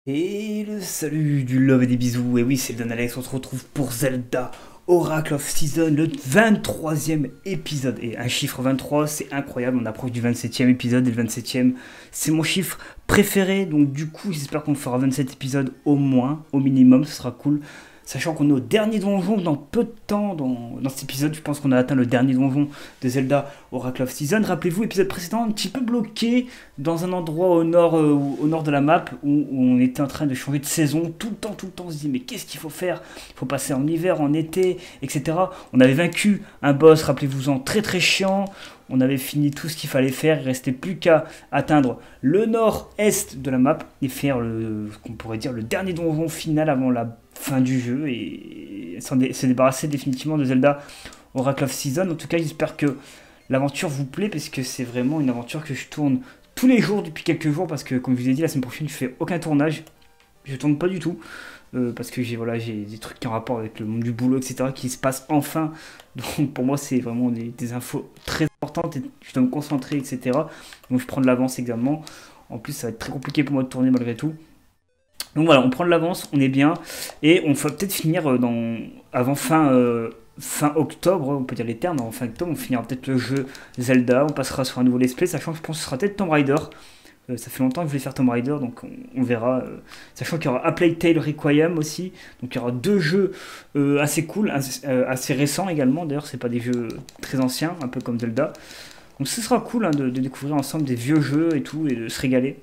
Et le salut du love et des bisous, et oui c'est Don Alex, on se retrouve pour Zelda Oracle of Season, le 23e épisode. Et un chiffre 23 c'est incroyable, on approche du 27e épisode et le 27e c'est mon chiffre préféré. Donc du coup j'espère qu'on fera 27 épisodes au moins, au minimum, ce sera cool. Sachant qu'on est au dernier donjon dans peu de temps dans cet épisode, je pense qu'on a atteint le dernier donjon de Zelda Oracle of Season. Rappelez-vous, épisode précédent, un petit peu bloqué dans un endroit au nord de la map où on était en train de changer de saison tout le temps. On se dit mais qu'est-ce qu'il faut faire? Il faut passer en hiver, en été, etc. On avait vaincu un boss, rappelez-vous-en, très très chiant. On avait fini tout ce qu'il fallait faire, il ne restait plus qu'à atteindre le nord-est de la map et faire ce qu'on pourrait dire le dernier donjon final avant la fin du jeu et se débarrasser définitivement de Zelda Oracle of Season. En tout cas, j'espère que l'aventure vous plaît parce que c'est vraiment une aventure que je tourne tous les jours depuis quelques jours parce que, comme je vous ai dit, la semaine prochaine, je fais aucun tournage. Je tourne pas du tout parce que j'ai des trucs qui ont rapport avec le monde du boulot, etc. qui se passent enfin. Donc pour moi, c'est vraiment des infos très importantes et je dois me concentrer, etc. Donc je prends de l'avance également. En plus, ça va être très compliqué pour moi de tourner malgré tout. Donc voilà, on prend de l'avance, on est bien. Et on va peut-être finir avant fin octobre, on peut dire les termes, avant fin octobre, on finira peut-être le jeu Zelda, on passera sur un nouveau let's play, sachant que je pense que ce sera peut-être Tomb Raider. Ça fait longtemps que je voulais faire Tomb Raider, donc on verra. Sachant qu'il y aura A Plague Tale Requiem aussi, donc il y aura deux jeux assez cool, assez récents également. D'ailleurs, c'est pas des jeux très anciens, un peu comme Zelda. Donc ce sera cool hein, de découvrir ensemble des vieux jeux et tout, et de se régaler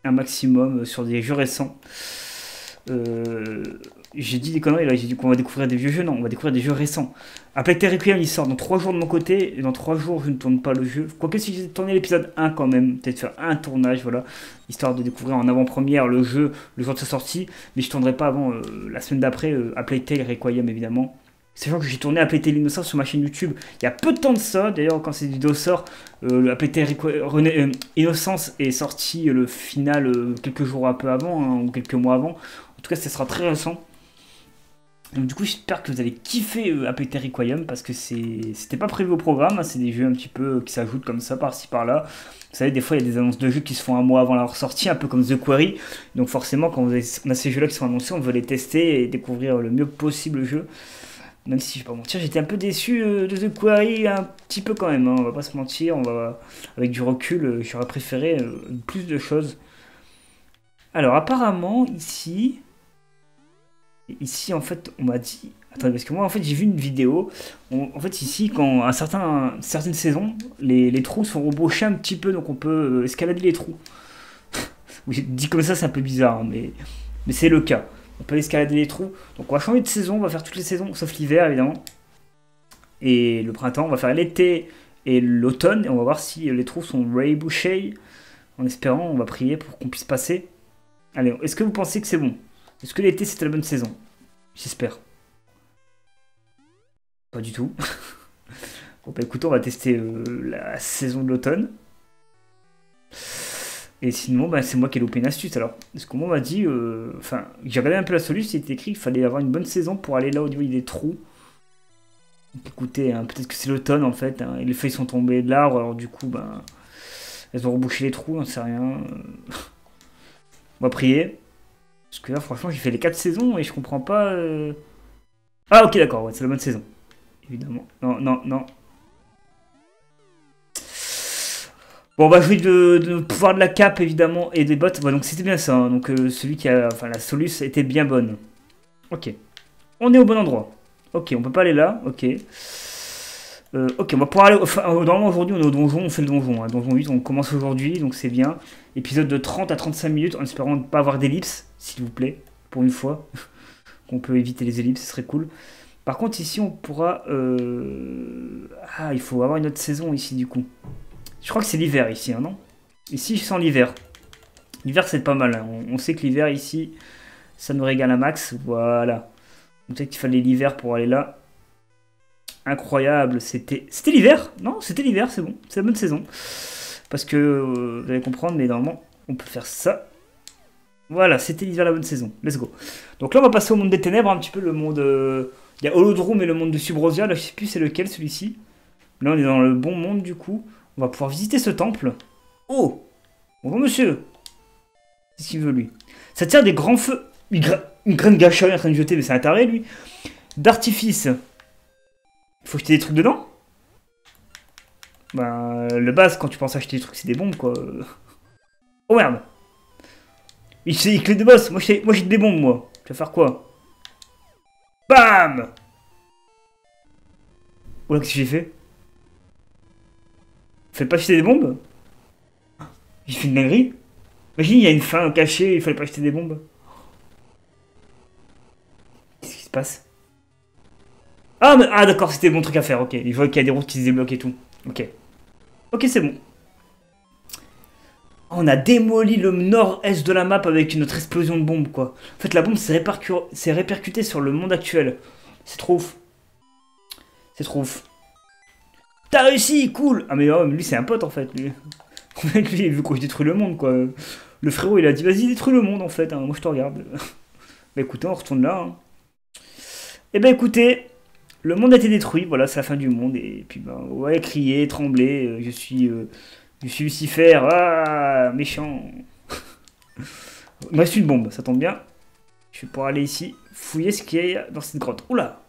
un maximum sur des jeux récents. Euh, j'ai dit des conneries là, j'ai dit qu'on va découvrir des vieux jeux, non, on va découvrir des jeux récents. A Plague Tale Requiem il sort dans 3 jours de mon côté, et dans 3 jours je ne tourne pas le jeu. Quoique si j'ai tourné l'épisode 1 quand même, peut-être faire un tournage, voilà, histoire de découvrir en avant-première le jeu le jour de sa sortie, mais je tournerai pas avant la semaine d'après A Plague Tale Requiem évidemment. Sachant que j'ai tourné A Plague Tale Innocence sur ma chaîne YouTube il y a peu de temps de ça, d'ailleurs quand cette vidéo sort, A Plague Tale Innocence est sorti le final quelques jours un peu avant, hein, ou quelques mois avant. En tout cas, ça sera très récent. Donc, du coup, j'espère que vous allez kiffer A Plague Tale Requiem parce que c'était pas prévu au programme. Hein, c'est des jeux un petit peu qui s'ajoutent comme ça, par-ci par-là. Vous savez, des fois, il y a des annonces de jeux qui se font un mois avant leur sortie, un peu comme The Quarry. Donc, forcément, quand on a ces jeux-là qui sont annoncés, on veut les tester et découvrir le mieux possible le jeu. Même si je vais pas mentir, j'étais un peu déçu de The Quarry, un petit peu quand même. Hein, on va pas se mentir, avec du recul, j'aurais préféré plus de choses. Alors, apparemment, ici, en fait, on m'a dit. Attendez, parce que moi, en fait, j'ai vu une vidéo. En fait, ici, quand certaines saisons, les trous sont rebauchés un petit peu, donc on peut escalader les trous. Oui, dit comme ça, c'est un peu bizarre, hein, mais c'est le cas. On peut escalader les trous. Donc, on va changer de saison, on va faire toutes les saisons, sauf l'hiver, évidemment. Et le printemps, on va faire l'été et l'automne, et on va voir si les trous sont rebouchés. En espérant, on va prier pour qu'on puisse passer. Allez, est-ce que vous pensez que c'est bon? Est-ce que l'été, c'était la bonne saison? J'espère. Pas du tout. Bon, bah écoutez, on va tester la saison de l'automne. Et sinon, bah, c'est moi qui ai loupé une astuce alors. Parce qu'on m'a dit. Enfin, j'ai regardé un peu la solution, c'était écrit qu'il fallait avoir une bonne saison pour aller là au niveau des trous. Donc écoutez, hein, peut-être que c'est l'automne en fait, hein, et les feuilles sont tombées de l'arbre, alors du coup, ben, elles ont rebouché les trous, on sait rien. On va prier. Parce que là, franchement, j'ai fait les 4 saisons et je comprends pas. Ah, ok, d'accord, ouais, c'est la bonne saison. Évidemment. Non, non, non. Bon, on va jouer de pouvoir de la cape, évidemment, et des bottes. Ouais, donc c'était bien ça. Hein. Donc celui qui a. Enfin, la soluce était bien bonne. Ok. On est au bon endroit. Ok, on peut pas aller là. Ok. Ok, on va pouvoir aller. Enfin, normalement, aujourd'hui, on est au donjon. On fait le donjon. Hein. Donjon 8, on commence aujourd'hui, donc c'est bien. Épisode de 30 à 35 minutes, en espérant ne pas avoir d'ellipse, s'il vous plaît. Pour une fois. Qu'on peut éviter les ellipses, ce serait cool. Par contre, ici, on pourra. Ah, il faut avoir une autre saison ici, du coup. Je crois que c'est l'hiver ici, hein, non? Ici, je sens l'hiver. L'hiver, c'est pas mal. Hein. On sait que l'hiver, ici, ça nous régale un max. Voilà. On sait qu'il fallait l'hiver pour aller là. Incroyable. C'était l'hiver? Non, c'était l'hiver, c'est bon. C'est la bonne saison. Parce que, vous allez comprendre, mais normalement, on peut faire ça. Voilà, c'était l'hiver, la bonne saison. Let's go. Donc là, on va passer au monde des ténèbres, un petit peu le monde... Il y a Holodrum et le monde de Subrosia. Là, je sais plus c'est lequel, celui-ci. Là, on est dans le bon monde, du coup. On va pouvoir visiter ce temple. Oh! Bonjour, monsieur! Qu'est-ce qu'il veut, lui? Ça tire des grands feux. Une graine gâchette en train de jeter, mais c'est un taré, lui. D'artifice. Faut jeter des trucs dedans? Ben, le base, quand tu penses acheter des trucs, c'est des bombes, quoi. Oh merde! Il clé de boss. Moi, j'ai des bombes, moi. Tu vas faire quoi? Bam! Oula, qu'est-ce que j'ai fait? Fallait pas jeter des bombes? J'ai fait une dinguerie? Imagine, il y a une fin cachée, il fallait pas jeter des bombes. Qu'est-ce qui se passe? Ah, mais, ah d'accord, c'était mon truc à faire, ok. Il voit qu'il y a des routes qui se débloquent et tout. Ok. Ok, c'est bon. On a démoli le nord-est de la map avec notre explosion de bombe, quoi. En fait, la bombe s'est répercutée sur le monde actuel. C'est trop ouf. C'est trop ouf. T'as réussi, cool. Ah mais, oh, mais lui, c'est un pote, en fait, lui. Lui, il veut qu'on détruise le monde, quoi. Le frérot, il a dit, vas-y, détruis le monde, en fait. Hein. Moi, je te regarde. Bah écoutez, on retourne là. Hein. Eh ben écoutez, le monde a été détruit, voilà, c'est la fin du monde. Et puis, ben, ouais, crier, trembler, je suis Lucifer, ah, méchant. Il me reste une bombe, ça tombe bien. Je vais pouvoir aller ici, fouiller ce qu'il y a dans cette grotte. Oula!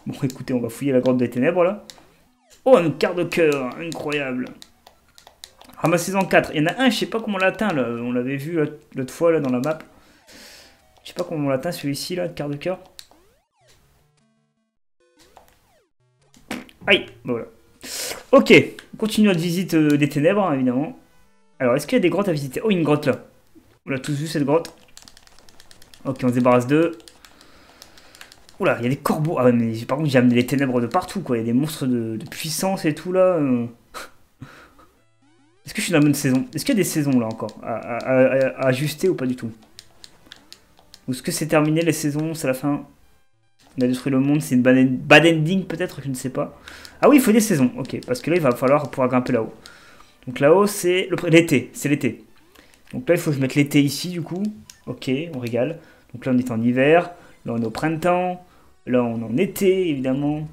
Bon, écoutez, on va fouiller la grotte des ténèbres, là. Oh, un quart de cœur, incroyable. Ramassez-en 4. Il y en a un, je sais pas comment on l'atteint, là. On l'avait vu l'autre fois, là, dans la map. Je sais pas comment on l'atteint, celui-ci, là, le quart de cœur. Aïe, bah voilà. Ok, on continue notre visite des ténèbres, hein, évidemment. Alors, est-ce qu'il y a des grottes à visiter? Oh, une grotte là. On a tous vu cette grotte. Ok, on se débarrasse d'eux. Oula, il y a des corbeaux. Ah ouais, mais par contre, j'ai amené les ténèbres de partout, quoi. Il y a des monstres de puissance et tout, là. Est-ce que je suis dans la bonne saison? Est-ce qu'il y a des saisons, là, encore à ajuster ou pas du tout? Ou est-ce que c'est terminé, les saisons? C'est la fin? On a détruit le monde, c'est une bad ending, peut-être, je ne sais pas. Ah oui, il faut des saisons, ok. Parce que là, il va falloir pouvoir grimper là-haut. Donc là-haut, c'est l'été. C'est l'été. Donc là, il faut que je mette l'été ici, du coup. Ok, on régale. Donc là, on est en hiver. Là, on est au printemps. Là, on est en été, évidemment.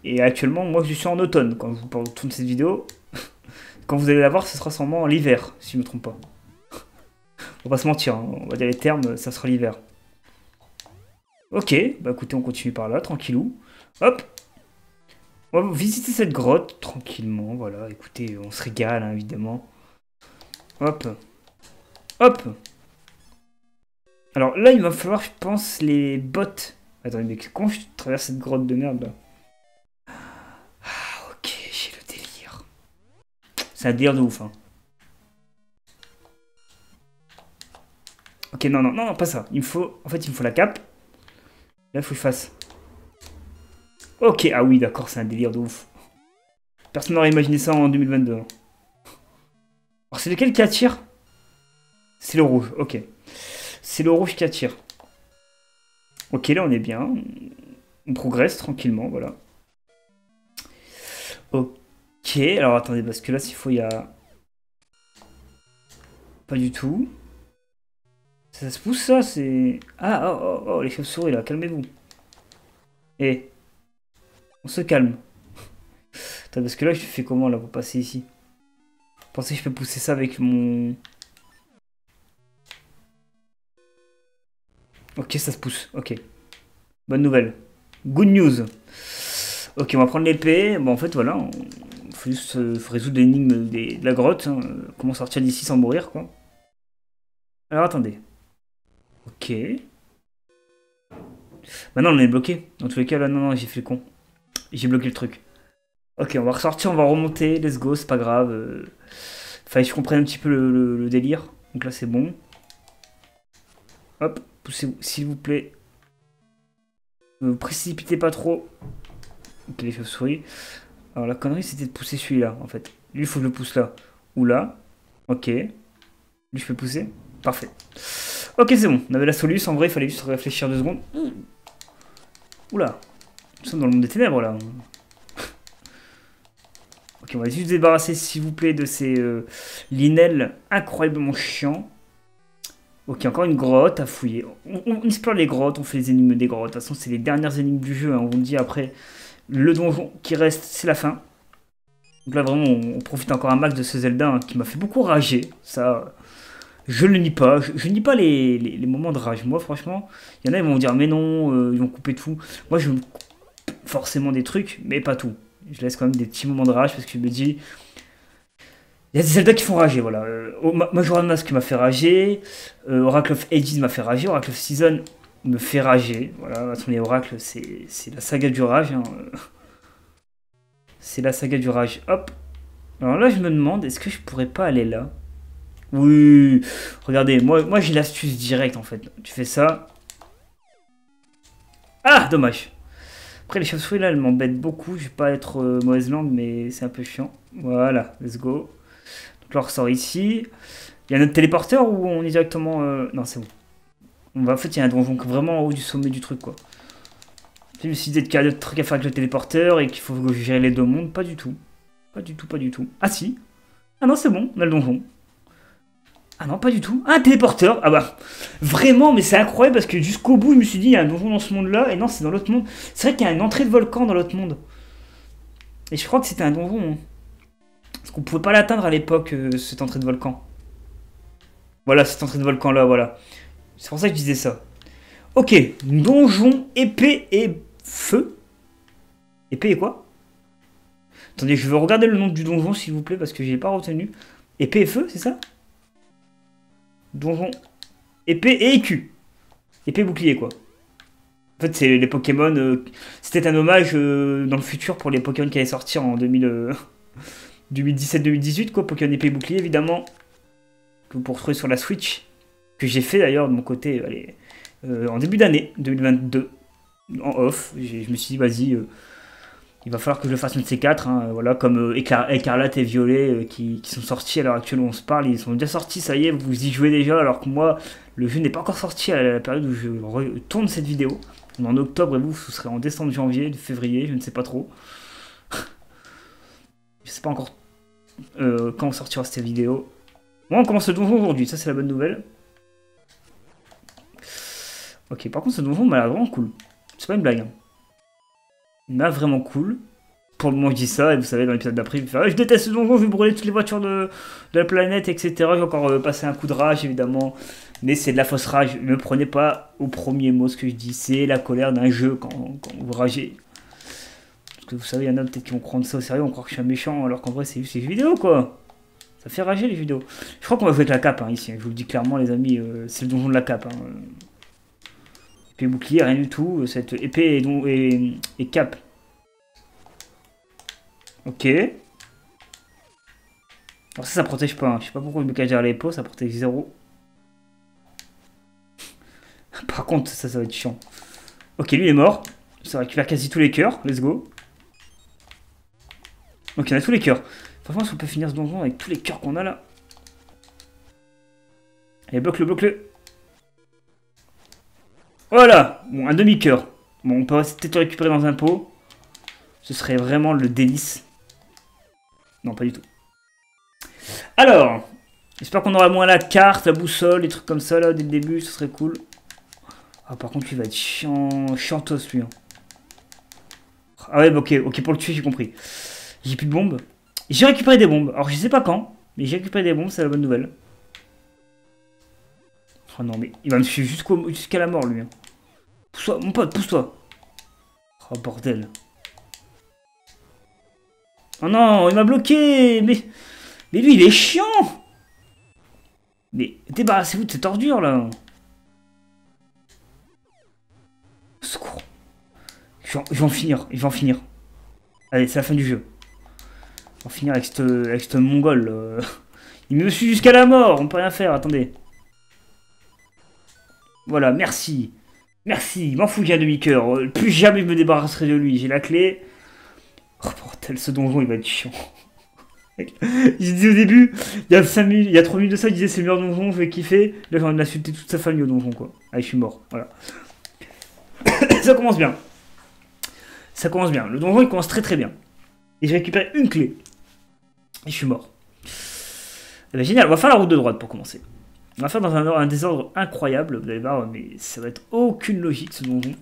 Et actuellement, moi, je suis en automne quand je vous tourne cette vidéo. Quand vous allez la voir, ce sera sûrement l'hiver, si je ne me trompe pas. On va pas se mentir, hein. On va dire les termes, ça sera l'hiver. Ok, bah écoutez, on continue par là, tranquillou. Hop. On va visiter cette grotte tranquillement, voilà. Écoutez, on se régale, hein, évidemment. Hop. Hop. Alors là, il va falloir, je pense, les bottes. Attendez, mais comment je traverse cette grotte de merde, là? Ah, ok, j'ai le délire. C'est un délire de ouf, hein. Ok, non, non, non, pas ça. Il me faut, en fait, il me faut la cape. Là, il faut que je fasse. Ok, ah oui, d'accord, c'est un délire de ouf. Personne n'aurait imaginé ça en 2022. Alors, c'est lequel qui attire? C'est le rouge, ok. C'est le rouge qui attire. Ok, là, on est bien. On progresse tranquillement, voilà. Ok, alors attendez, parce que là, s'il faut, il y a... Pas du tout. Ça se pousse, ça, c'est... Ah, oh, oh, oh, les chauves-souris, là, calmez-vous. Eh, on se calme. Attends, parce que là, je fais comment, là, pour passer ici? Vous pensez que je peux pousser ça avec mon... Ok, ça se pousse, ok. Bonne nouvelle. Good news. Ok, on va prendre l'épée. Bon, en fait, voilà, il faut juste faut résoudre l'énigme de la grotte. Hein. Comment sortir d'ici sans mourir, quoi. Alors, attendez. Ok. Maintenant, on est bloqué. Dans tous les cas, là, non, non, j'ai fait le con. J'ai bloqué le truc. Ok, on va ressortir, on va remonter. Let's go, c'est pas grave. Fallait que je comprenne un petit peu le délire. Donc là, c'est bon. Hop, poussez-vous, s'il vous plaît. Ne vous précipitez pas trop. Ok, les chauves-souris. Alors, la connerie, c'était de pousser celui-là, en fait. Lui, il faut que je le pousse là. Ou là. Ok. Lui, je peux pousser. Parfait. Ok, c'est bon. On avait la solution. En vrai, il fallait juste réfléchir 2 secondes. Oula. Nous sommes dans le monde des ténèbres, là. Ok, on va juste se débarrasser, s'il vous plaît, de ces linelles incroyablement chiants. Ok, encore une grotte à fouiller. On explore les grottes, on fait les énigmes des grottes. De toute façon, c'est les dernières énigmes du jeu. Hein. On vous dit après, le donjon qui reste, c'est la fin. Donc là, vraiment, on profite encore un max de ce Zelda hein, qui m'a fait beaucoup rager. Ça, Je ne nie pas, je nie pas les moments de rage. Moi, franchement, il y en a, ils vont me dire, mais non, ils vont couper tout. Moi, je coupe forcément des trucs, mais pas tout. Je laisse quand même des petits moments de rage parce que je me dis, il y a des Zelda qui font rager, voilà. Majora's Mask m'a fait rager, Oracle of Ages m'a fait rager, Oracle of Season me fait rager. Voilà, attendez, Oracle, c'est la saga du rage. Hein. C'est la saga du rage. Hop. Alors là, je me demande, est-ce que je pourrais pas aller là? Oui. Regardez, moi j'ai l'astuce directe en fait. Tu fais ça. Ah, dommage. Après, les chauves-souris là, elles m'embêtent beaucoup. Je vais pas être mauvaise langue, mais c'est un peu chiant. Voilà, let's go. Donc là, on ressort ici. Il y a notre téléporteur ou on est directement. Non, c'est bon. En fait, il y a un donjon vraiment en haut du sommet du truc quoi. Je me suis dit qu'il y a d'autres trucs à faire avec le téléporteur et qu'il faut gérer les deux mondes. Pas du tout. Pas du tout, pas du tout. Ah si. Ah non, c'est bon, on a le donjon. Ah non, pas du tout. Ah, un téléporteur. Ah bah, vraiment, mais c'est incroyable parce que jusqu'au bout, je me suis dit, il y a un donjon dans ce monde-là. Et non, c'est dans l'autre monde. C'est vrai qu'il y a une entrée de volcan dans l'autre monde. Et je crois que c'était un donjon. Hein. Parce qu'on pouvait pas l'atteindre à l'époque, cette entrée de volcan. Voilà, cette entrée de volcan-là, voilà. C'est pour ça que je disais ça. Ok, donjon, épée et feu. Épée et quoi? Attendez, je veux regarder le nom du donjon, s'il vous plaît, parce que je l'ai pas retenu. Épée et feu, c'est ça? Donjon, épée et écu. Épée bouclier, quoi. En fait, c'est les Pokémon. C'était un hommage dans le futur pour les Pokémon qui allaient sortir en 2017-2018, quoi. Pokémon épée bouclier, évidemment. Que vous pourrez retrouver sur la Switch. Que j'ai fait d'ailleurs de mon côté allez, en début d'année 2022. En off. Je me suis dit, vas-y. Il va falloir que je le fasse un de ces quatre, hein, voilà, comme Écarlate et Violet qui sont sortis à l'heure actuelle où on se parle, ils sont déjà sortis, ça y est, vous y jouez déjà, alors que moi, le jeu n'est pas encore sorti à la période où je tourne cette vidéo. On est en octobre et vous, ce serait en décembre, janvier, février, je ne sais pas trop. Je sais pas encore quand on sortira cette vidéo. Bon, on commence le donjon aujourd'hui, ça c'est la bonne nouvelle. Ok, par contre ce donjon m'a l'air vraiment cool. C'est pas une blague, hein. Il m'a vraiment cool. Pour le moment, je dis ça, et vous savez, dans l'épisode d'après, il me fait ah, je déteste ce donjon, je vais brûler toutes les voitures de la planète, etc. Je vais encore passer un coup de rage, évidemment. Mais c'est de la fausse rage. Ne me prenez pas au premier mot ce que je dis. C'est la colère d'un jeu quand vous ragez. Parce que vous savez, il y en a peut-être qui vont prendre ça au sérieux, on croit que je suis un méchant, alors qu'en vrai, c'est juste les jeux vidéo, quoi. Ça fait rager les jeux vidéo. Je crois qu'on va jouer avec la cape, hein, ici. Je vous le dis clairement, les amis, c'est le donjon de la cape. Hein. Épée bouclier, rien du tout. Cette épée et cape. Ok. Alors ça protège pas. Hein. Je sais pas pourquoi je me cache derrière les pots, ça protège 0. Par contre, ça va être chiant. Ok, lui il est mort. Ça récupère quasi tous les cœurs. Let's go. Ok, on a tous les cœurs. Franchement, si on peut finir ce donjon avec tous les cœurs qu'on a là. Allez, bloque-le, bloque-le. Voilà. Bon, un demi-cœur. Bon, on peut peut-être le récupérer dans un pot. Ce serait vraiment le délice. Non, pas du tout. Alors, j'espère qu'on aura moins la carte, la boussole, des trucs comme ça là dès le début, ce serait cool. Ah, par contre, lui va être chiantos lui. Hein. Ah ouais, bah, ok, pour le tuer, j'ai compris. J'ai plus de bombes. J'ai récupéré des bombes. Alors, je sais pas quand, mais j'ai récupéré des bombes, c'est la bonne nouvelle. Oh non, mais il va me suivre jusqu'à la mort lui. Hein. Pousse-toi, mon pote, pousse-toi. Oh bordel. Oh non, il m'a bloqué. Mais lui, il est chiant. Mais débarrassez-vous de cette ordure là. Secours. Je vais en finir. Je vais en finir. Allez, c'est la fin du jeu. On va finir avec cette mongole. Il me suit jusqu'à la mort. On peut rien faire. Attendez. Voilà, merci. Merci. M'en fous qu'il y a un demi-cœur. Plus jamais je me débarrasserai de lui. J'ai la clé. Oh bordel, ce donjon il va être chiant. J'ai dit au début, il y a 5 minutes, il y a 3 minutes de ça, il disait c'est le meilleur donjon, je vais kiffer. Là j'ai envie d'insulter toute sa famille au donjon quoi. Allez, je suis mort, voilà. Ça commence bien. Ça commence bien. Le donjon il commence très très bien. Et j'ai récupéré une clé. Et je suis mort. Eh ben, génial, on va faire la route de droite pour commencer. On va faire dans un désordre incroyable, vous allez voir, mais ça va être aucune logique ce donjon.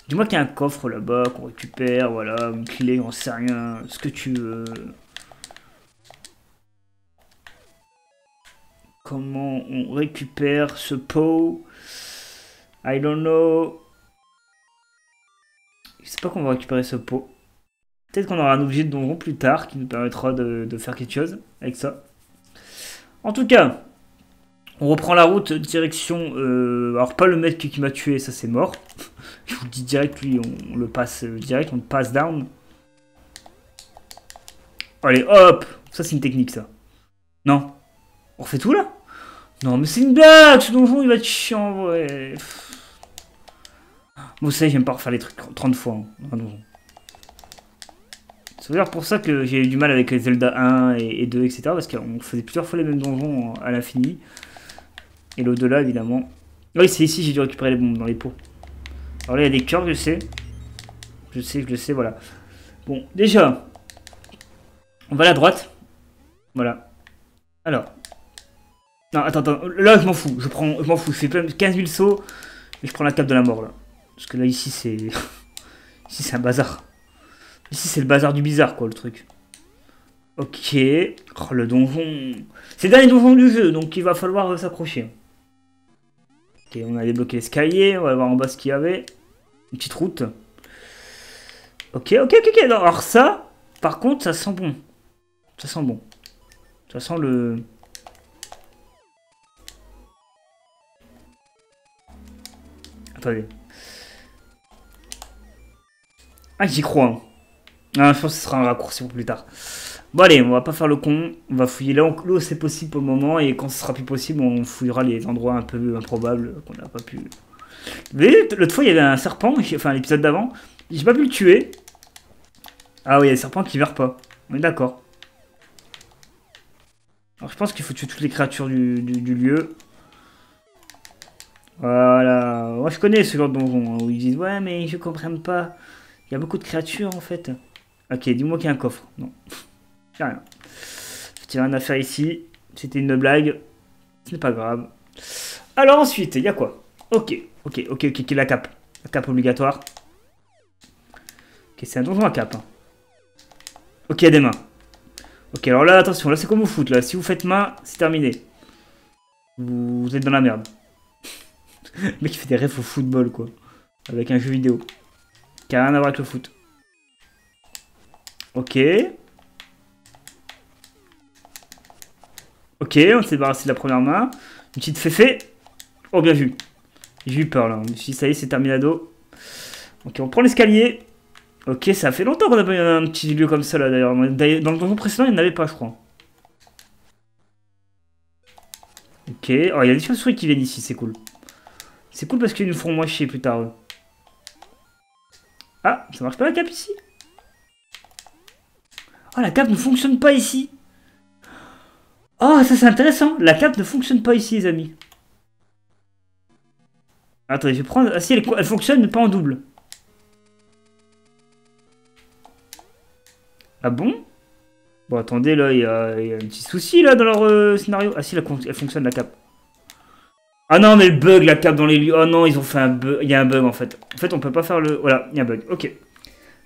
Dis-moi qu'il y a un coffre là-bas qu'on récupère, voilà, une clé, on sait rien, ce que tu veux. Comment on récupère ce pot? I don't know. Je sais pas comment on va récupérer ce pot. Peut-être qu'on aura un objet de donjon plus tard qui nous permettra de faire quelque chose avec ça. En tout cas, on reprend la route direction... alors pas le mec qui m'a tué, ça c'est mort. Je vous le dis direct, lui on le passe direct, on le passe down. Allez hop, ça c'est une technique ça. Non, on refait tout là? Non mais c'est une blague, ce donjon il va être chiant, ouais. Moi, vous savez, j'aime pas refaire les trucs 30 fois hein, dans un donjon. C'est d'ailleurs pour ça que j'ai eu du mal avec Zelda 1 et 2, etc. Parce qu'on faisait plusieurs fois les mêmes donjons à l'infini. Et l'au-delà, évidemment. Oui, c'est ici j'ai dû récupérer les bombes dans les pots. Alors là, il y a des cœurs, je sais. Je le sais, voilà. Bon, déjà, on va à la droite. Voilà. Alors. Non, attends. Là, je m'en fous. Je m'en fous. Je fais 15 000 sauts. Et je prends la cape de la mort, là. Parce que là, ici, c'est... ici, c'est un bazar. Ici, c'est le bazar du bizarre, quoi, le truc. Ok. Oh, le donjon... C'est le dernier donjon du jeu, donc il va falloir s'accrocher. Ok, on a débloqué l'escalier. On va voir en bas ce qu'il y avait. Une petite route. Ok. Non, alors ça, par contre, ça sent bon. Ça sent bon. Ça sent le... Attendez. Ah, j'y crois. Hein. Ah, je pense que ce sera un raccourci pour plus tard. Bon, allez, on va pas faire le con. On va fouiller là où c'est possible pour le moment. Et quand ce sera plus possible, on fouillera les endroits un peu improbables qu'on n'a pas pu. Vous voyez, l'autre fois, il y avait un serpent. Enfin, l'épisode d'avant. J'ai pas pu le tuer. Ah oui, il y a des serpents qui verrent pas. On est d'accord. Alors, je pense qu'il faut tuer toutes les créatures du lieu. Voilà. Moi, je connais ce genre de donjon hein, où ils disent ouais, mais je comprends pas. Il y a beaucoup de créatures en fait. Ok, dis-moi qu'il y a un coffre. Non. J'ai rien. J'ai rien à faire ici. C'était une blague. Ce n'est pas grave. Alors ensuite, il y a quoi? Ok, la cape. La cape obligatoire. Ok, c'est un donjon à cape. Hein. Ok, il y a des mains. Ok, alors là, attention, là c'est comme au foot. Là. Si vous faites main, c'est terminé. Vous êtes dans la merde. Le mec il fait des refs au football quoi. Avec un jeu vidéo. Qui a rien à voir avec le foot. Ok. Ok, on s'est débarrassé de la première main. Une petite féfé. Oh bien vu. J'ai eu peur là. Je me suis dit ça y est c'est terminado. Ok on prend l'escalier. Ok ça fait longtemps qu'on a pas eu un petit lieu comme ça là d'ailleurs. Dans le donjon précédent il n'y en avait pas je crois. Ok. Oh il y a des chauves-souris qui viennent ici c'est cool. C'est cool parce qu'ils nous feront moins chier plus tard. Ah, ça marche pas la cape ici? Oh, la cape ne fonctionne pas ici. Oh, ça c'est intéressant. La cape ne fonctionne pas ici, les amis. Attendez, je vais prendre... Ah si, elle fonctionne, mais pas en double. Ah bon? Bon, attendez, là, il y a un petit souci, là, dans leur scénario. Ah si, elle fonctionne, la cape. Ah non, mais le bug, la cape dans les lieux. Oh non, ils ont fait un bug. Il y a un bug, en fait. En fait, on peut pas faire le... Voilà, il y a un bug. Ok.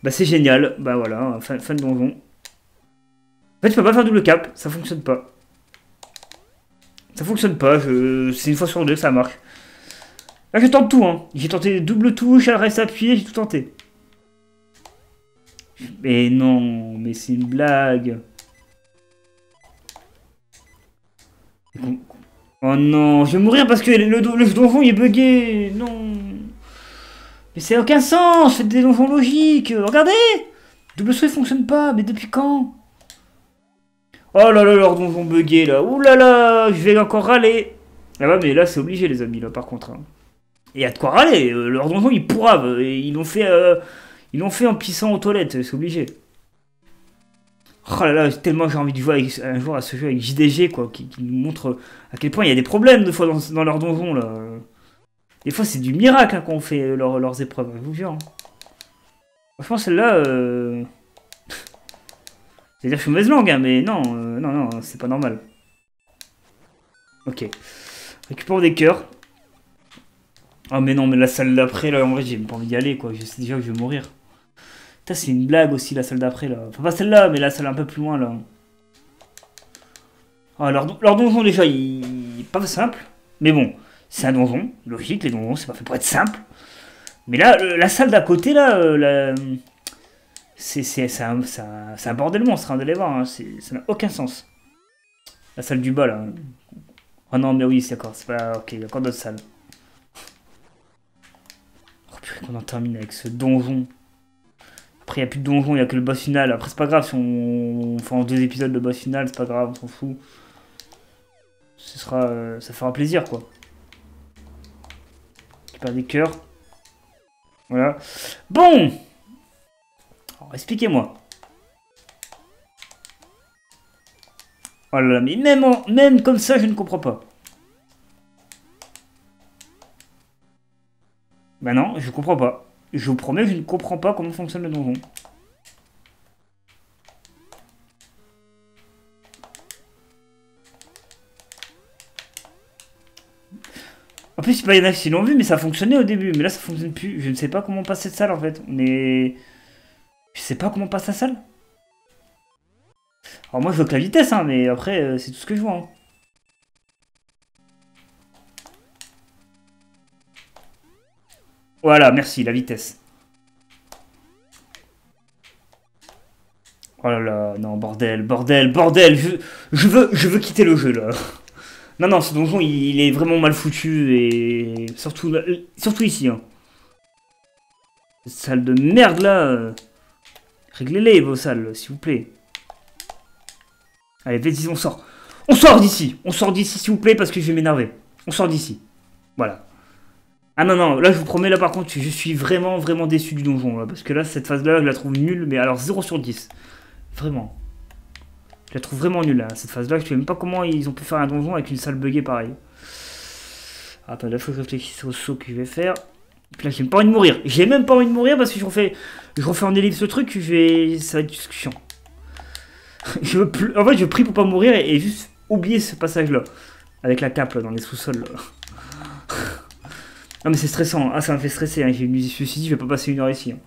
Bah, c'est génial. Bah, voilà, fin de donjon. En fait, je peux pas faire double cap. Ça fonctionne pas. Ça fonctionne pas. C'est une fois sur deux que ça marche. Là, je tente tout, hein. J'ai tenté double touche, reste appuyé, j'ai tout tenté. Mais non, mais c'est une blague. Oh non, je vais mourir parce que le donjon il est bugué. Non. Mais ça n'a aucun sens, faites des donjons logiques. Regardez. Double souhait fonctionne pas, mais depuis quand? Oh là là, leur donjon bugué là. Ouh là là, je vais encore râler. Ah bah mais là c'est obligé les amis là par contre. Hein. Et il y a de quoi râler, leur donjon ils pourravent. Ils l'ont fait en pissant aux toilettes, c'est obligé. Oh là là, tellement j'ai envie de jouer un jour à ce jeu avec JDG quoi, qui nous montre à quel point il y a des problèmes des fois dans leur donjon là. Des fois c'est du miracle hein, quand on fait leurs épreuves, je vous jure. Hein. Franchement celle-là, c'est-à-dire que je suis mauvaise langue, hein, mais non, non, c'est pas normal. Ok. Récupérons des cœurs. Oh mais non, mais la salle d'après là, en vrai j'ai pas envie d'y aller quoi, je sais déjà que je vais mourir. Putain c'est une blague aussi la salle d'après là. Enfin pas celle-là, mais la salle un peu plus loin là. Oh leur donjon déjà, il est pas simple. Mais bon, c'est un donjon. Logique, les donjons, c'est pas fait pour être simple. Mais là, la salle d'à côté, là, c'est un bordel monstre, hein, d'aller voir. Hein. Ça n'a aucun sens. La salle du bas, là. Oh non, mais oui, c'est d'accord. C'est pas... Ok, il y a encore d'autres salles. Oh purée, qu'on en termine avec ce donjon. Après, il n'y a plus de donjon, il n'y a que le boss final. Après, c'est pas grave si on fait en 2 épisodes de boss final, c'est pas grave, on s'en fout. Ce sera... ça fera plaisir, quoi. Tu perds des cœurs. Voilà. Bon! Alors, expliquez-moi. Oh là là, mais même comme ça, je ne comprends pas. Bah non, je comprends pas. Je vous promets, je ne comprends pas comment fonctionne le donjon. En plus, il y en a qui l'ont vu, mais ça fonctionnait au début. Mais là, ça fonctionne plus. Je ne sais pas comment on passe cette salle, en fait. Mais... Je sais pas comment on passe la salle. Alors moi, je veux que la vitesse, hein, mais après, c'est tout ce que je vois. Hein. Voilà, merci, la vitesse. Oh là là, non, bordel, bordel, bordel. Je veux quitter le jeu, là. Non, non, ce donjon, il est vraiment mal foutu, et... Surtout ici, hein. Cette salle de merde, là. Réglez-les, vos salles, s'il vous plaît. Allez, vas-y, on sort. On sort d'ici. On sort d'ici, s'il vous plaît, parce que je vais m'énerver. On sort d'ici. Voilà. Ah non, non, là, je vous promets, là, par contre, je suis vraiment, vraiment déçu du donjon, là. Parce que là, cette phase-là, je la trouve nulle, mais alors 0 sur 10. Vraiment. Je la trouve vraiment nulle, là, cette phase-là. Je sais même pas comment ils ont pu faire un donjon avec une salle buggée pareille. Attends, là, faut que je réfléchisse au saut que je vais faire. Puis là, j'ai même pas envie de mourir. J'ai même pas envie de mourir parce que je refais en ellipse ce truc, ça va être chiant. En fait, je prie pour pas mourir et juste oublier ce passage-là. Avec la cape, là, dans les sous-sols, là. Non, mais c'est stressant. Ah, ça m'a fait stresser, hein. Je me suis dit, je vais pas passer 1 heure ici. Hein.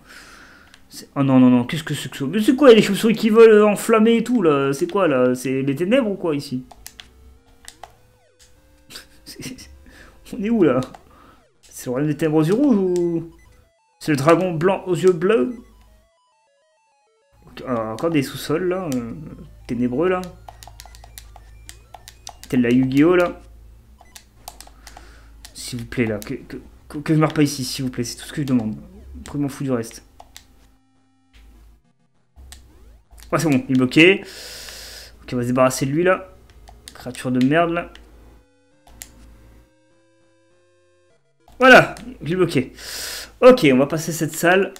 Oh non, non, non, qu'est-ce que c'est que ça? Mais c'est quoi, les chauves-souris qui veulent enflammer et tout, là? C'est quoi, là? C'est les ténèbres ou quoi, ici? On est où, là? C'est le royaume des ténèbres aux yeux rouges ou... C'est le dragon blanc aux yeux bleus? Alors, encore des sous-sols, là. Ténébreux, là. Tel la Yu-Gi-Oh, là. S'il vous plaît, là. Que je meure pas ici, s'il vous plaît. C'est tout ce que je demande. Après, je m'en fous du reste. Ah, c'est bon, il est bloqué. Ok, on va se débarrasser de lui, là. Créature de merde, là. Voilà, je l'ai bloqué. Ok, on va passer cette salle.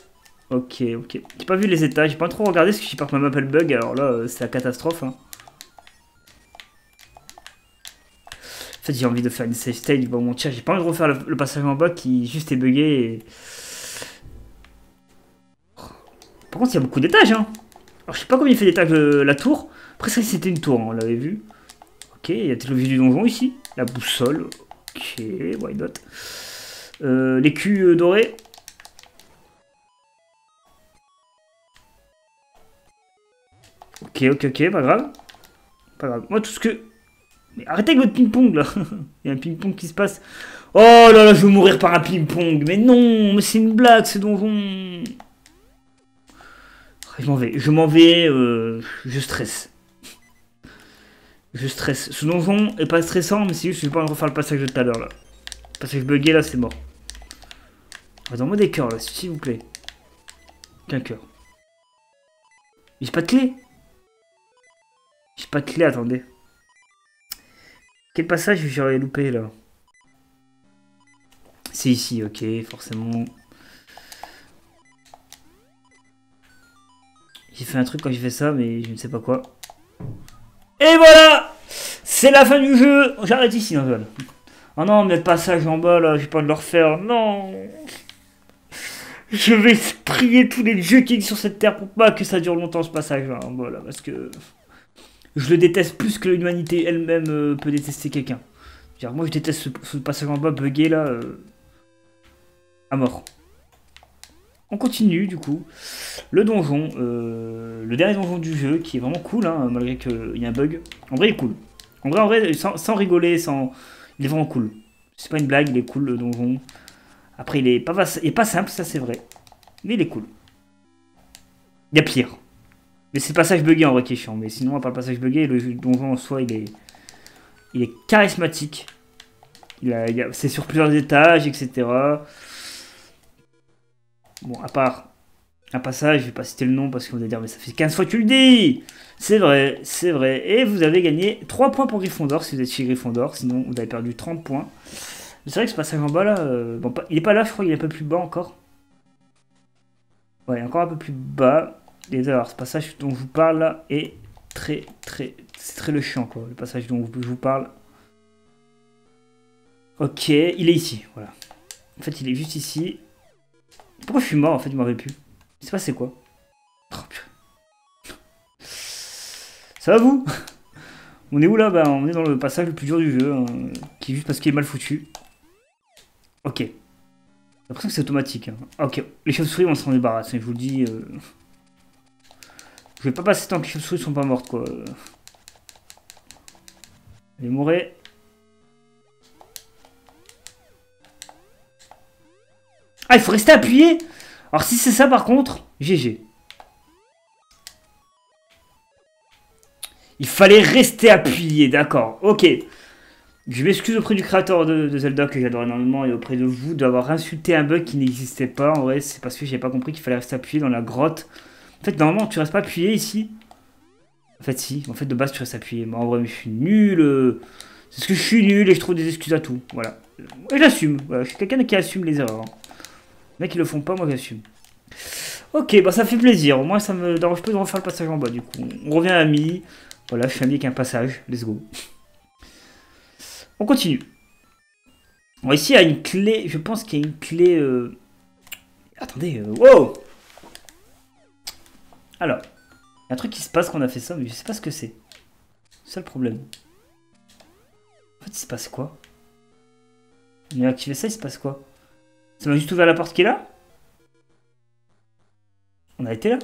Ok, ok. J'ai pas vu les étages, j'ai pas trop regardé parce que j'ai peur que ma map elle bug. Alors là, c'est la catastrophe. Hein. En fait, j'ai envie de faire une save stage, je vais pas mentir. J'ai pas envie de refaire le passage en bas qui juste est bugué. Et... Par contre, il y a beaucoup d'étages. Hein. Alors, je sais pas combien il fait d'étages la tour. Après, ça, c'était une tour, hein, on l'avait vu. Ok, il y a peut-être le vue du donjon ici. La boussole. Ok, why not. L'écu doré. Ok, ok, ok, pas grave. Pas grave. Moi, tout ce que... Mais arrêtez avec votre ping-pong, là. Il y a un ping-pong qui se passe. Oh là là, je vais mourir par un ping-pong. Mais non, mais c'est une blague, ce donjon. Je m'en vais. Je m'en vais. Je stresse. Je stresse. Ce donjon est pas stressant, mais c'est juste que je vais pas refaire le passage de tout à l'heure, là. Le passage bugué, là, c'est mort. Donne-moi des cœurs, là, s'il vous plaît. Qu'un cœur. J'ai pas de clé. J'ai pas de clé, attendez. Quel passage j'aurais loupé là? C'est ici, ok, forcément. J'ai fait un truc quand j'ai fait ça, mais je ne sais pas quoi. Et voilà! C'est la fin du jeu! J'arrête ici, Antoine. Oh non, mais le passage en bas là, j'ai pas de le refaire. Non! Je vais prier tous les dieux qui existent sur cette terre pour pas que ça dure longtemps ce passage là en bas là, parce que. Je le déteste plus que l'humanité elle-même peut détester quelqu'un. Moi je déteste ce passage en bas bugué là. À mort. On continue du coup. Le donjon. Le dernier donjon du jeu qui est vraiment cool hein, malgré qu'il y a un bug. En vrai il est cool. En vrai, sans rigoler, sans... Il est vraiment cool. C'est pas une blague, il est cool le donjon. Après, il est pas simple, ça c'est vrai. Mais il est cool. Il y a pire. Mais c'est le passage buggé en vrai qui est chiant. Mais sinon, à part le passage buggé, le donjon en soi, il est charismatique. C'est sur plusieurs étages, etc. Bon, à part un passage, je vais pas citer le nom parce que vous allez dire, mais ça fait 15 fois que tu le dis. C'est vrai, c'est vrai. Et vous avez gagné 3 points pour Gryffondor si vous êtes chez Gryffondor. Sinon, vous avez perdu 30 points. C'est vrai que ce passage en bas là, bon, il est pas là, je crois qu'il est un peu plus bas encore. Ouais, encore un peu plus bas. Et alors, ce passage dont je vous parle là est c'est très le chiant quoi. Le passage dont je vous parle. Ok, il est ici, voilà. En fait, il est juste ici. Pourquoi je suis mort en fait, je m'en rappelle plus. Il s'est passé quoi? Oh, ça va vous? On est où là? Bah, on est dans le passage le plus dur du jeu, hein, qui est juste parce qu'il est mal foutu. Ok. J'ai l'impression que c'est automatique. Hein. Ok, les chauves-souris, on s'en débarrasse. Je vous le dis. Je vais pas passer tant que les chauves-souris sont pas mortes, quoi. Allez, mourir. Ah, il faut rester appuyé. Alors, si c'est ça, par contre, GG. Il fallait rester appuyé, d'accord. Ok. Je m'excuse auprès du créateur de Zelda que j'adore énormément et auprès de vous d'avoir insulté un bug qui n'existait pas. En vrai, c'est parce que j'ai pas compris qu'il fallait rester appuyé dans la grotte. En fait, normalement, tu restes pas appuyé ici. En fait, si. En fait, de base, tu restes appuyé. Moi, en vrai, je suis nul. C'est parce que je suis nul et je trouve des excuses à tout. Voilà. Et j'assume. Voilà, je suis quelqu'un qui assume les erreurs. Les mecs qui le font pas, moi, j'assume. Ok, bah ça fait plaisir. Au moins, ça me dérange pas de refaire le passage en bas, du coup. On revient à mi. Voilà, je suis ami avec un passage. Let's go. On continue. Bon, ici, il y a une clé. Je pense qu'il y a une clé... Attendez. Wow! Alors. Il y a un truc qui se passe quand on a fait ça, mais je sais pas ce que c'est. C'est ça le problème. En fait, il se passe quoi? On a activé ça, il se passe quoi? Ça m'a juste ouvert la porte qui est là? On a été là?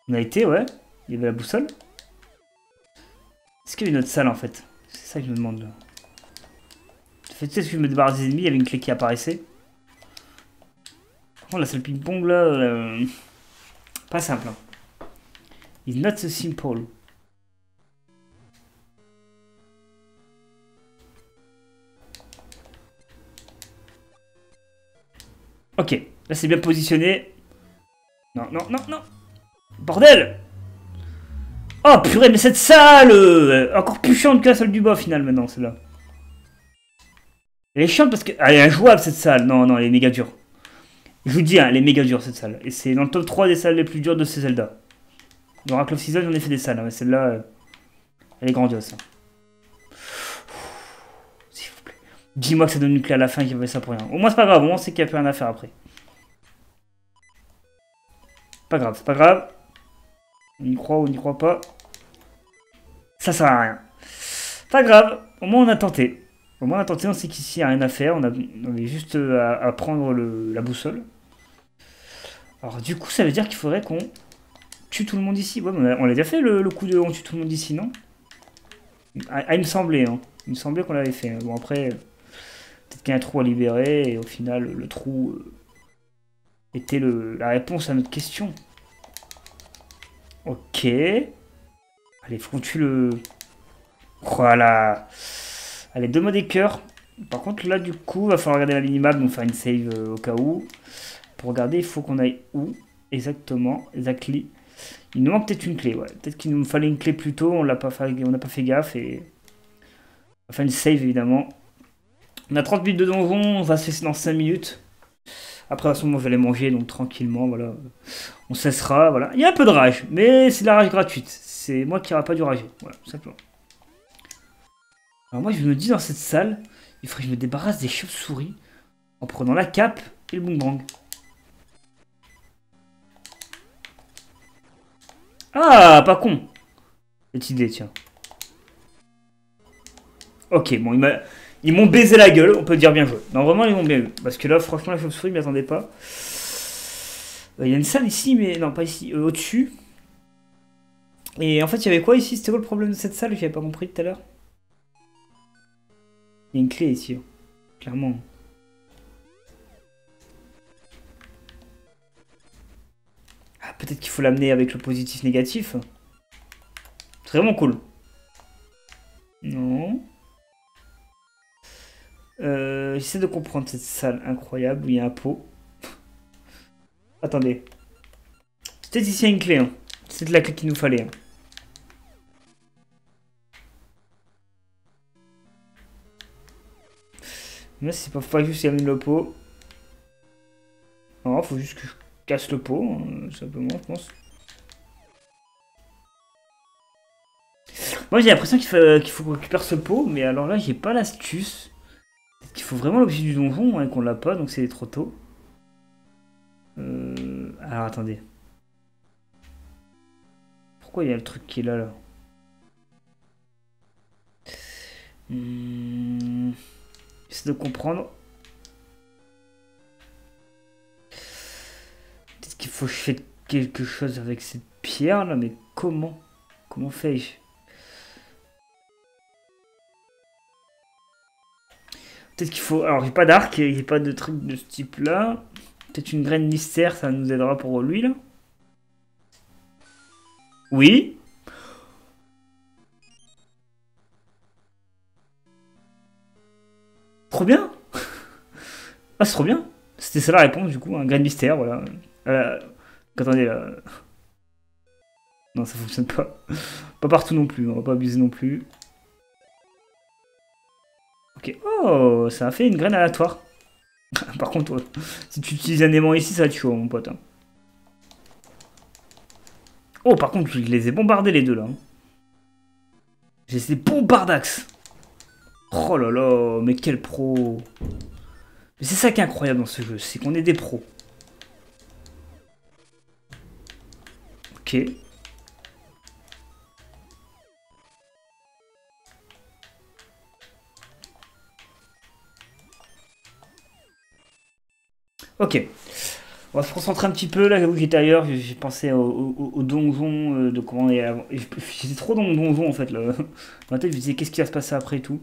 On a été, ouais. Il y avait la boussole. Est-ce qu'il y avait une autre salle, en fait? C'est ça que je me demande, là. Tu sais, si je me débarrasse des ennemis, il y avait une clé qui apparaissait. Par contre, la salle ping-pong, là... Pas simple, hein. It's not so simple. Ok, là c'est bien positionné. Non, non, non, non. Bordel! Oh purée, mais cette salle encore plus chiante que la salle du bas, au final, maintenant, celle-là. Elle est chiante parce que... elle est injouable, cette salle. Non, non, elle est méga dure. Je vous dis, hein, elle est méga dure, cette salle. Et c'est dans le top 3 des salles les plus dures de ces Zelda. Dans Oracle of Season, j'en ai fait des salles, hein, mais celle-là, elle est grandiose. Hein. S'il vous plaît. Dis-moi que ça donne une clé à la fin, qu'il y avait ça pour rien. Au moins, c'est pas grave, au moins, c'est qu'il n'y a plus rien à faire après. Pas grave, c'est pas grave. On y croit ou on n'y croit pas. Ça sert à rien. Pas grave, au moins on a tenté. Au moins on a tenté, on sait qu'ici il n'y a rien à faire. On avait juste à prendre la boussole. Alors du coup, ça veut dire qu'il faudrait qu'on tue tout le monde ici. Ouais, on l'a déjà fait le coup de on tue tout le monde ici, non? Ah, il me semblait, hein. Il me semblait qu'on l'avait fait. Bon après, peut-être qu'il y a un trou à libérer et au final le trou était la réponse à notre question. Ok. Allez, faut qu'on tue le... Voilà. Allez, donne-moi des cœurs. Par contre, là, du coup, il va falloir regarder la minimap, donc faire une save au cas où. Pour regarder, il faut qu'on aille où exactement? Exactly. Il nous manque peut-être une clé, ouais. Peut-être qu'il nous fallait une clé plus tôt, on n'a pas fait gaffe et... On va faire une save, évidemment. On a 30 minutes de donjon, on va se laisser dans 5 minutes. Après, à ce moment, je vais aller manger, donc tranquillement, voilà. On cessera, voilà. Il y a un peu de rage, mais c'est de la rage gratuite. C'est moi qui n'aurai pas dû rager, voilà, tout simplement. Alors moi, je me dis, dans cette salle, il faudrait que je me débarrasse des chauves-souris en prenant la cape et le boomerang. Ah, pas con. Cette idée, tiens. Ok, bon, ils m'ont baisé la gueule, on peut dire bien joué. Non, vraiment, ils m'ont bien eu. Parce que là, franchement, la chauve-souris, je m'y attendais pas. Il y a une salle ici, mais non, pas ici, au-dessus. Et en fait, il y avait quoi ici? C'était quoi le problème de cette salle? J'avais pas compris tout à l'heure. Il y a une clé ici, hein. Clairement. Ah, peut-être qu'il faut l'amener avec le positif-négatif. C'est vraiment cool. Non. J'essaie de comprendre cette salle incroyable où il y a un pot. Attendez. Peut-être ici il y a une clé, hein. C'est la clé qu'il nous fallait, hein. Mais c'est pas juste qu'il amène le pot. Non, faut juste que je casse le pot, hein, simplement, je pense. Moi j'ai l'impression qu'il faut qu'on récupère ce pot, mais alors là j'ai pas l'astuce. Il faut vraiment l'objet du donjon, hein, qu'on l'a pas, donc c'est trop tôt. Alors attendez. Pourquoi il y a le truc qui est là, là? J'essaie de comprendre. Peut-être qu'il faut que je fasse quelque chose avec cette pierre là, mais comment? Comment fais-je? Peut-être qu'il faut. Alors j'ai pas d'arc, j'ai pas de truc de ce type là. Peut-être une graine mystère, ça nous aidera pour lui là. Oui. Trop bien. Ah c'est trop bien. C'était ça la réponse du coup, un graine mystère, voilà. Euh, Attendez là. Non ça fonctionne pas. Pas partout non plus, on va pas abuser non plus. Ok. Oh, ça a fait une graine aléatoire. Par contre, si tu utilises un aimant ici, ça va être chaud, mon pote, hein. Oh, par contre, je les ai bombardés les deux là, hein. J'ai ces bombardax. Oh là là, mais quel pro. Mais c'est ça qui est incroyable dans ce jeu, c'est qu'on est des pros. Ok. Ok. On va se concentrer un petit peu. Là, j'avoue que j'étais ailleurs. J'ai pensé au donjon de comment on est avant. J'étais trop dans mon donjon en fait. Là. Dans ma tête, je me disais qu'est-ce qui va se passer après et tout.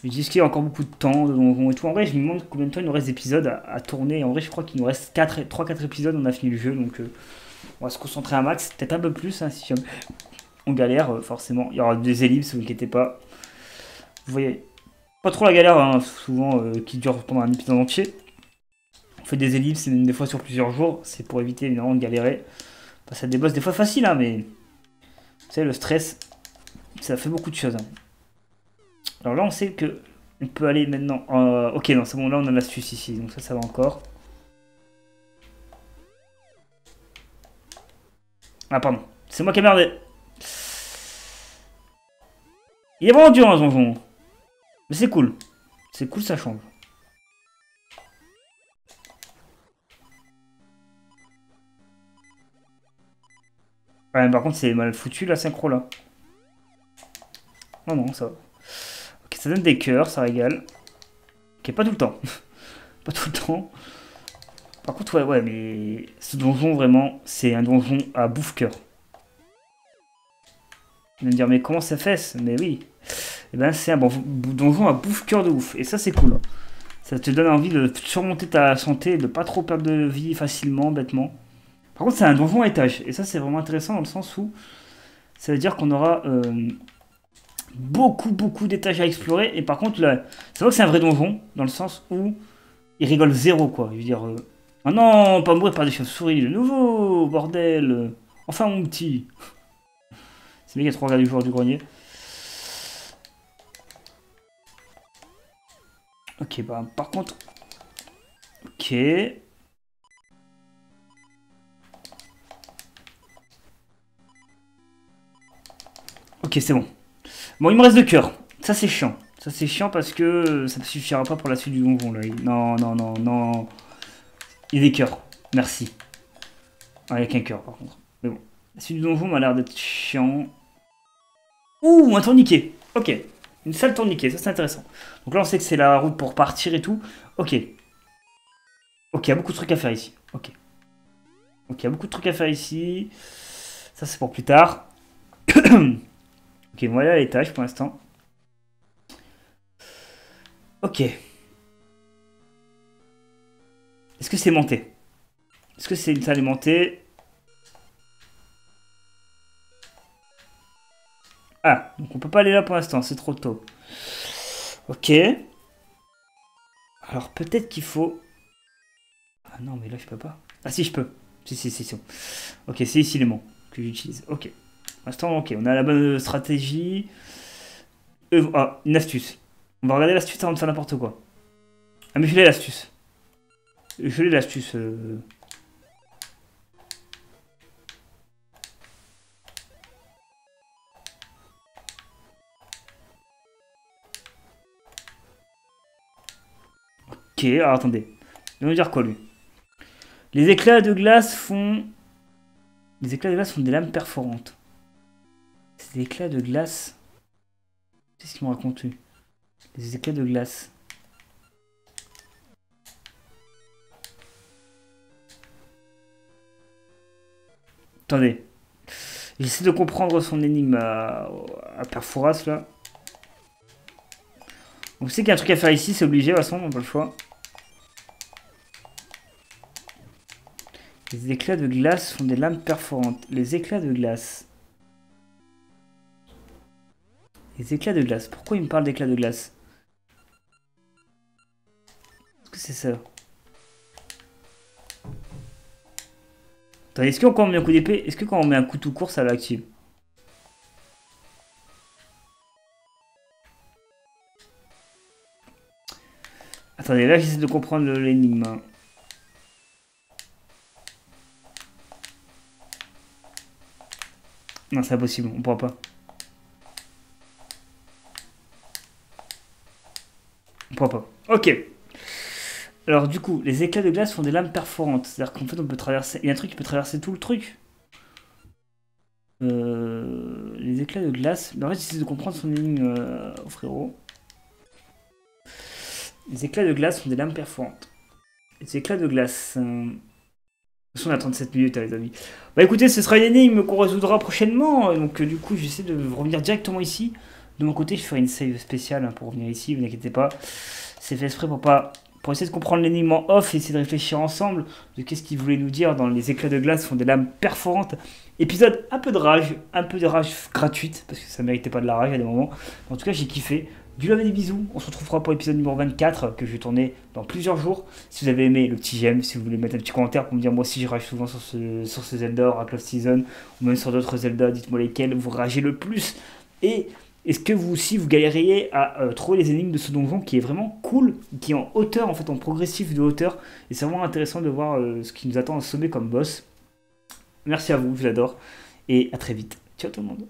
Je me dis est-ce qu'il y a encore beaucoup de temps de donjon et tout. En vrai, je me demande combien de temps il nous reste d'épisodes à tourner. En vrai, je crois qu'il nous reste 3-4 épisodes. On a fini le jeu donc on va se concentrer un max. Peut-être un peu plus hein, si jamais on galère. Forcément, il y aura des ellipses, vous inquiétez pas. Vous voyez, pas trop la galère hein, souvent qui dure pendant un épisode entier. On fait des ellipses, et même des fois sur plusieurs jours. C'est pour éviter évidemment de galérer. Passer à des boss des fois faciles, hein, mais... Vous savez, le stress, ça fait beaucoup de choses, hein. Alors là, on sait que... On peut aller maintenant... ok, non, c'est bon, là, on a l'astuce ici. Donc ça va encore. Ah, pardon. C'est moi qui ai merdé. Il est vraiment dur, hein, ce donjon. Mais c'est cool. C'est cool, ça change. Ouais, par contre, c'est mal foutu, la synchro, là. Non, non, ça va. Ok, ça donne des cœurs, ça régale. Ok, pas tout le temps. Pas tout le temps. Par contre, ouais, mais... Ce donjon, vraiment, c'est un donjon à bouffe-cœur. Vous allez me dire, mais comment ça fait? Mais oui. Et ben, c'est un bon donjon à bouffe-cœur de ouf. Et ça, c'est cool. Ça te donne envie de surmonter ta santé, de pas trop perdre de vie facilement, bêtement. Par contre, c'est un donjon à étage. Et ça, c'est vraiment intéressant dans le sens où ça veut dire qu'on aura beaucoup d'étages à explorer. Et par contre, là, c'est vrai que c'est un vrai donjon dans le sens où il rigole zéro, quoi. Je veux dire, ah non, pas mourir par des chauves-souris de nouveau, bordel. Enfin, mon petit. C'est bien qu'il y a trop regardé du joueur du grenier. Ok, bah, par contre. Ok. Ok, c'est bon. Bon, il me reste 2 cœurs. Ça, c'est chiant. Ça, c'est chiant parce que ça ne suffira pas pour la suite du donjon, là. Non, non, non, non. Il y a des cœurs. Merci. Ah, il n'y a qu'un cœur, par contre. Mais bon. La suite du donjon m'a l'air d'être chiant. Ouh, un tourniquet. Ok. Une salle tourniquet, ça c'est intéressant. Donc là, on sait que c'est la route pour partir et tout. Ok. Ok, il y a beaucoup de trucs à faire ici. Ok. Ok, il y a beaucoup de trucs à faire ici. Ça, c'est pour plus tard. Ok, voilà les tâches pour l'instant. Ok. Est-ce que c'est monté? Est-ce que c'est une salle montée? Ah, donc on peut pas aller là pour l'instant, c'est trop tôt. Ok. Alors peut-être qu'il faut... Ah non, mais là je peux pas. Ah si, je peux. Si. Ok, c'est ici les mots que j'utilise. Ok. Pour l'instant, ok, on a la bonne stratégie. Ah, une astuce. On va regarder l'astuce avant de faire n'importe quoi. Ah mais je l'ai l'astuce. Je l'ai l'astuce. Ok, alors attendez. Il va me dire quoi lui? Les éclats de glace font... Les éclats de glace font des lames perforantes. Ces éclats de glace... Qu'est-ce qu'il me raconte lui? Les éclats de glace. Attendez. J'essaie de comprendre son énigme à Perforas là. On sait qu'il y a un truc à faire ici, c'est obligé, de toute façon, on n'a pas le choix. Les éclats de glace font des lames perforantes. Les éclats de glace. Les éclats de glace. Pourquoi il me parle d'éclats de glace? Est-ce que c'est ça? Attendez, est-ce que quand on met un coup d'épée, est-ce que quand on met un coup tout court, ça l'active? Attendez, là j'essaie de comprendre l'énigme. Non, c'est impossible, on pourra pas. On pourra pas. Ok. Alors du coup, les éclats de glace font des lames perforantes. C'est-à-dire qu'en fait on peut traverser... Il y a un truc qui peut traverser tout le truc. Les éclats de glace... Mais en fait j'essaie de comprendre son énigme, frérot. Les éclats de glace font des lames perforantes. Les éclats de glace... De toute façon on a 37 minutes les amis. Bah écoutez, ce sera une énigme qu'on résoudra prochainement. Donc du coup j'essaie de revenir directement ici. De mon côté je ferai une save spéciale pour revenir ici, vous inquiétez pas. C'est fait exprès pour essayer de comprendre l'énigme en off et essayer de réfléchir ensemble de qu'est-ce qu'il voulait nous dire dans les éclats de glace font des lames perforantes. Épisode un peu de rage gratuite, parce que ça méritait pas de la rage à des moments. En tout cas, j'ai kiffé. Du love et des bisous. On se retrouvera pour l'épisode numéro 24 que je vais tourner dans plusieurs jours. Si vous avez aimé, le petit j'aime, si vous voulez mettre un petit commentaire pour me dire moi aussi je rage souvent sur ce Zelda, Oracle of Season, ou même sur d'autres Zelda, dites-moi lesquels vous ragez le plus. Et est-ce que vous aussi vous galériez à trouver les énigmes de ce donjon qui est vraiment cool, qui est en hauteur, en fait en progressif de hauteur, et c'est vraiment intéressant de voir ce qui nous attend à sommet comme boss. Merci à vous, je l'adore, et à très vite. Ciao tout le monde.